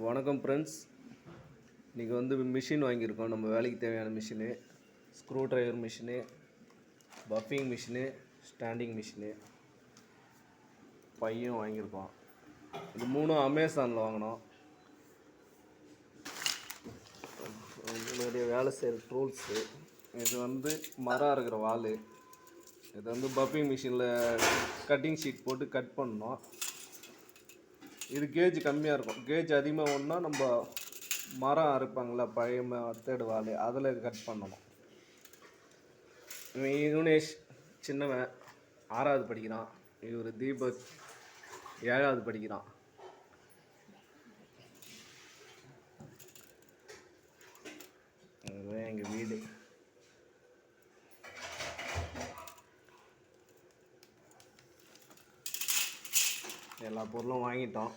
வணக்கம் ஃப்ரெண்ட்ஸ். இன்றைக்கி மிஷின் வாங்கியிருக்கோம். நம்ம வேலைக்கு தேவையான machine, screwdriver machine, buffing machine, standing machine, பையும் வாங்கியிருக்கோம். இது மூணும் அமேசானில் வாங்கினோம். நிறைய வேலை செய்கிற டூல்ஸு. இது மரம் இருக்கிற வால். இது பஃபிங் மிஷினில் கட்டிங் ஷீட் போட்டு கட் பண்ணோம். இது கேஜ் கம்மியாக இருக்கும். கேஜ் அதிகமாக ஒன்றா நம்ம மரம் அறுப்பாங்களா, பழைய மெத்தேடு வால், அதில் கட் பண்ணணும். இவன் யுனேஷ் சின்னவன் 6வது படிக்கிறான். இவர் தீபக் 7வது படிக்கிறான். இதுதான் எங்கள் வீடு. எல்லா பொருளும் வாங்கிட்டோம்.